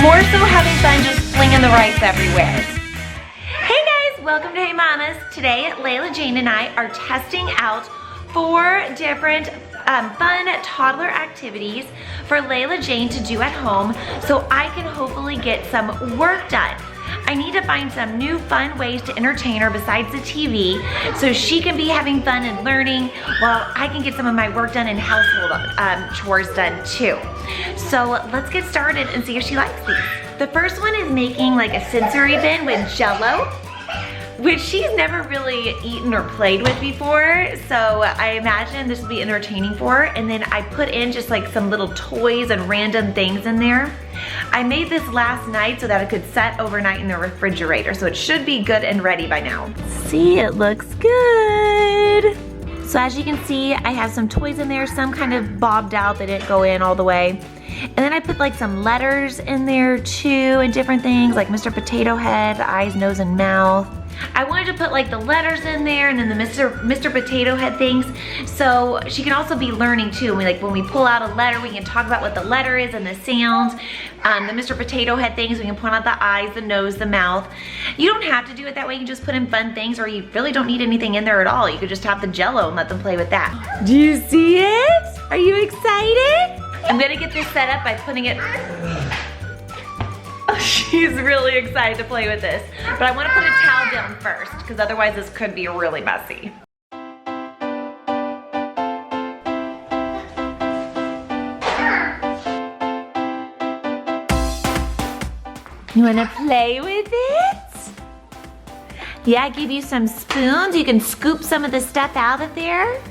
more so having fun just flinging the rice everywhere. Hey guys, welcome to Hey Mamas. Today, Layla Jane and I are testing out 4 different fun toddler activities for Layla Jane to do at home so I can hopefully get some work done. I need to find some new fun ways to entertain her besides the TV so she can be having fun and learning while I can get some of my work done and household chores done too. So let's get started and see if she likes these. The first one is making like a sensory bin with Jello, which she's never really eaten or played with before, so I imagine this will be entertaining for her. And then I put in just like some little toys and random things in there. I made this last night so that it could set overnight in the refrigerator, so it should be good and ready by now. See, it looks good. So as you can see, I have some toys in there, some kind of bobbed out, they didn't go in all the way. And then I put like some letters in there too and different things like Mr. Potato Head, eyes, nose, and mouth. I wanted to put like the letters in there and then the Mr. Potato Head things so she can also be learning too. When we pull out a letter, we can talk about what the letter is and the sounds. The Mr. Potato Head things, we can point out the eyes, the nose, the mouth. You don't have to do it that way. You can just put in fun things, or you really don't need anything in there at all. You could just have the Jello and let them play with that. Do you see it? Are you excited? I'm gonna get this set up by putting it. She's really excited to play with this. But I want to put a towel down first because otherwise this could be really messy. You want to play with it? Yeah, I give you some spoons. You can scoop some of the stuff out of there.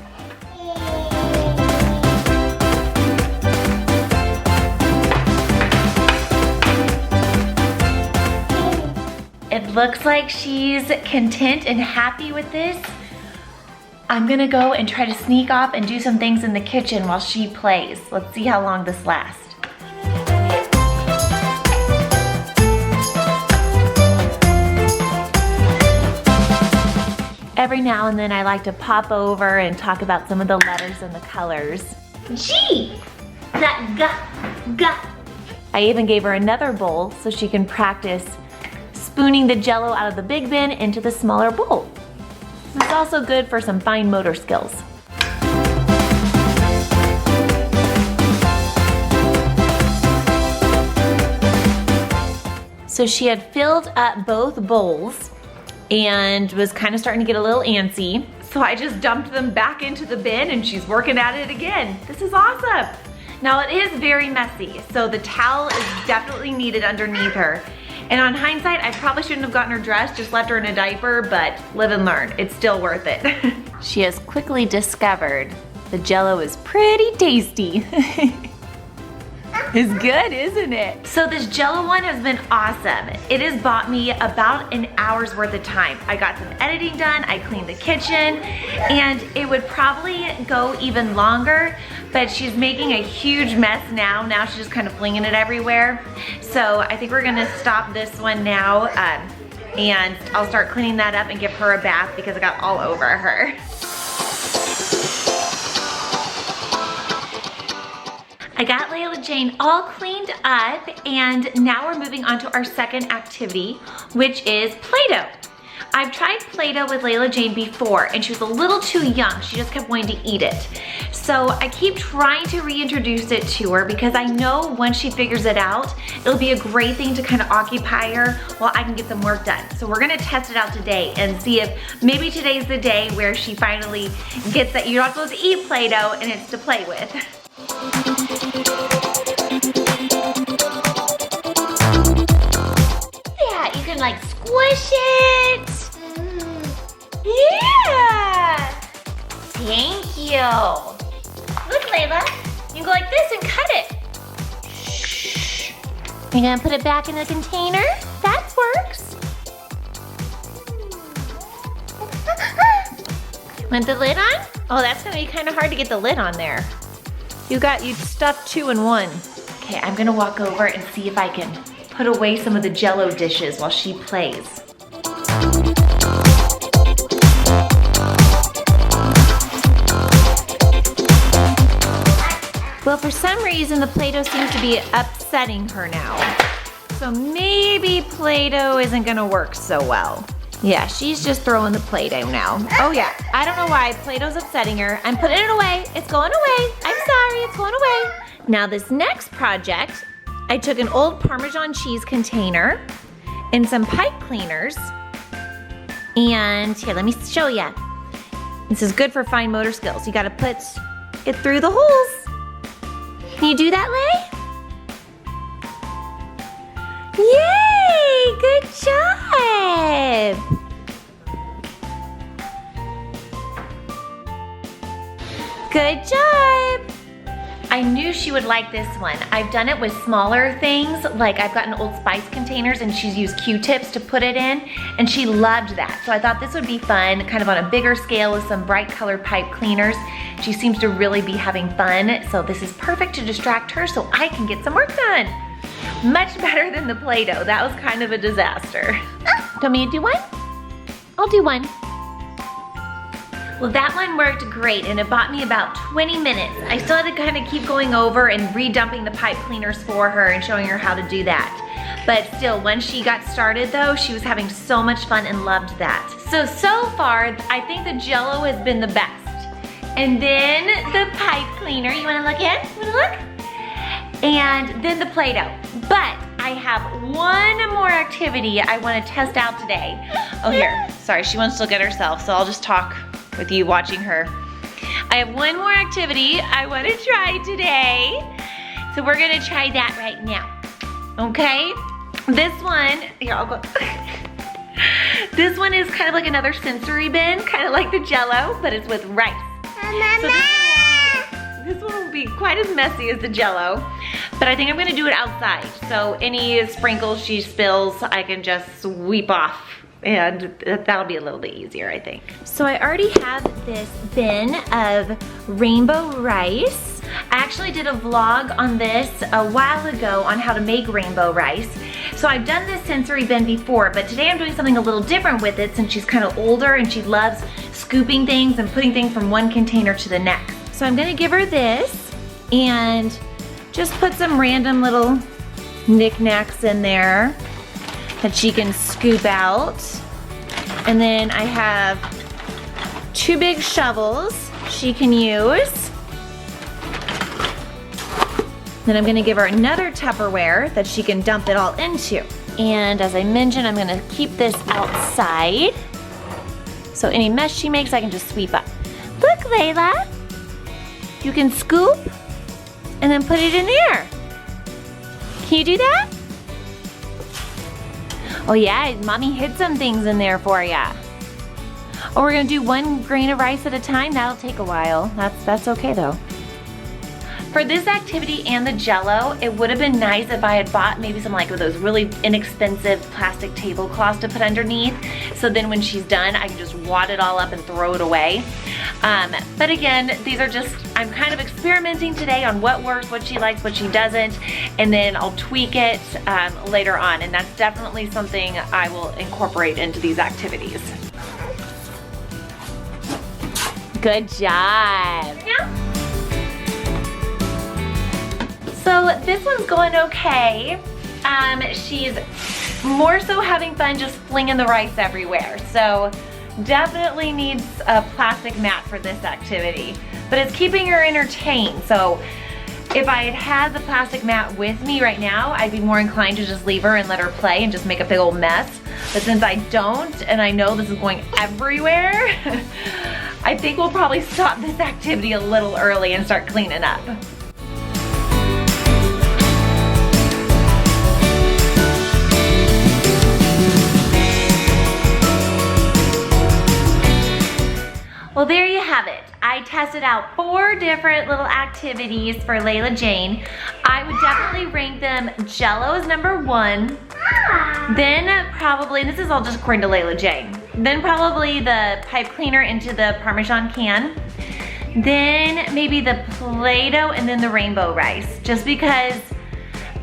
It looks like she's content and happy with this. I'm gonna go and try to sneak off and do some things in the kitchen while she plays. Let's see how long this lasts. Every now and then I like to pop over and talk about some of the letters and the colors. G, not G, G. I even gave her another bowl so she can practice spooning the Jello out of the big bin into the smaller bowl. It's also good for some fine motor skills. So she had filled up both bowls and was kind of starting to get a little antsy. So I just dumped them back into the bin and she's working at it again. This is awesome. Now it is very messy, so the towel is definitely needed underneath her. And on hindsight, I probably shouldn't have gotten her dressed, just left her in a diaper, but live and learn. It's still worth it. She has quickly discovered the Jello is pretty tasty. It's good, isn't it? So this Jello one has been awesome. It has bought me about an hour's worth of time. I got some editing done, I cleaned the kitchen, and it would probably go even longer, but she's making a huge mess now. Now she's just kind of flinging it everywhere. So I think we're gonna stop this one now, and I'll start cleaning that up and give her a bath because it got all over her. I got Layla Jane all cleaned up, and now we're moving on to our second activity, which is Play-doh. I've tried Play-doh with Layla Jane before, and she was a little too young. She just kept wanting to eat it. So I keep trying to reintroduce it to her because I know once she figures it out, it'll be a great thing to kind of occupy her while I can get some work done. So we're gonna test it out today and see if maybe today's the day where she finally gets that you're not supposed to eat Play-doh and it's to play with. Yeah, you can like squish it. Yeah. Thank you. Look, Layla, you can go like this and cut it. Shh. You're gonna put it back in the container? That works. Want the lid on? Oh, that's gonna be kind of hard to get the lid on there. You stuffed 2 in 1. Okay, I'm gonna walk over and see if I can put away some of the Jello dishes while she plays. Well, for some reason, the Play-Doh seems to be upsetting her now. so maybe Play-doh isn't gonna work so well. Yeah, she's just throwing the Play-doh now. Oh yeah, I don't know why Play-doh's upsetting her. I'm putting it away, it's going away. I'm sorry, it's going away. Now this next project, I took an old Parmesan cheese container and some pipe cleaners. And here, let me show ya. This is good for fine motor skills. You gotta put it through the holes. Can you do that, Lay? Yay, good job. Good job. I knew she would like this one. I've done it with smaller things, like I've gotten Old Spice containers and she's used Q-tips to put it in, and she loved that. So I thought this would be fun, kind of on a bigger scale with some bright colored pipe cleaners. She seems to really be having fun, so this is perfect to distract her so I can get some work done. Much better than the Play-doh. That was kind of a disaster. Want me to do one? I'll do one. Well, that one worked great, and it bought me about 20 minutes. I still had to kind of keep going over and redumping the pipe cleaners for her and showing her how to do that. But still, once she got started though, she was having so much fun and loved that. So far, I think the Jello has been the best. And then the pipe cleaner, you wanna look in? You wanna look? And then the Play-doh. But I have one more activity I wanna test out today. Oh, here, sorry, she wants to look at herself, so I'll just talk with you watching her. I have one more activity I want to try today. So we're gonna try that right now, okay? This one, here I'll go. This one is kind of like another sensory bin, kind of like the Jello, but it's with rice. So this one will be quite as messy as the Jello, but I think I'm gonna do it outside. So any sprinkles she spills, I can just sweep off, and that'll be a little bit easier, I think. So I already have this bin of rainbow rice. I actually did a vlog on this a while ago on how to make rainbow rice. So I've done this sensory bin before, but today I'm doing something a little different with it since she's kind of older and she loves scooping things and putting things from one container to the next. So I'm gonna give her this and just put some random little knickknacks in there that she can scoop out. And then I have 2 big shovels she can use. Then I'm gonna give her another Tupperware that she can dump it all into. And as I mentioned, I'm gonna keep this outside. So any mess she makes, I can just sweep up. Look, Layla, you can scoop and then put it in there. Can you do that? Oh yeah, Mommy hid some things in there for ya. Oh, we're gonna do 1 grain of rice at a time? That'll take a while. That's okay though. For this activity and the Jello, it would have been nice if I had bought maybe some like those really inexpensive plastic tablecloths to put underneath. So then when she's done, I can just wad it all up and throw it away. But again, these are just, I'm kind of experimenting today on what works, what she likes, what she doesn't, and then I'll tweak it later on. And that's definitely something I will incorporate into these activities. Good job. Yeah. So this one's going okay. She's more so having fun just flinging the rice everywhere. So definitely needs a plastic mat for this activity, but it's keeping her entertained. So if I had had the plastic mat with me right now, I'd be more inclined to just leave her and let her play and just make a big old mess. But since I don't, and I know this is going everywhere, I think we'll probably stop this activity a little early and start cleaning up. Well, there you have it. I tested out 4 different little activities for Layla Jane. I would definitely rank them Jello as number 1. Then probably, this is all just according to Layla Jane. Then probably the pipe cleaner into the Parmesan can. Then maybe the Play-doh and then the rainbow rice. Just because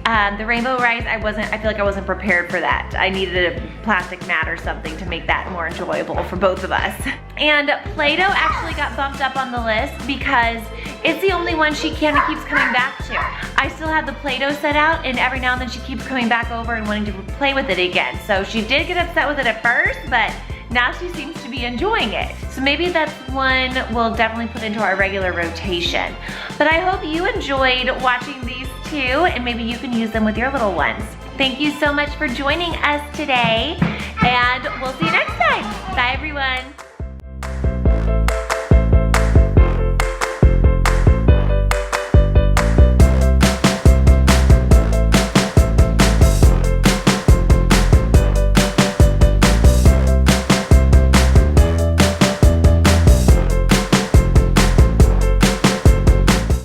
The rainbow rice, I feel like I wasn't prepared for that. I needed a plastic mat or something to make that more enjoyable for both of us. And Play-doh actually got bumped up on the list because it's the only one she kind of keeps coming back to. I still have the Play-doh set out, and every now and then she keeps coming back over and wanting to play with it again. So she did get upset with it at first, but now she seems to be enjoying it. So maybe that's one we'll definitely put into our regular rotation. But I hope you enjoyed watching these two, and maybe you can use them with your little ones. Thank you so much for joining us today, and we'll see you next time. Bye everyone.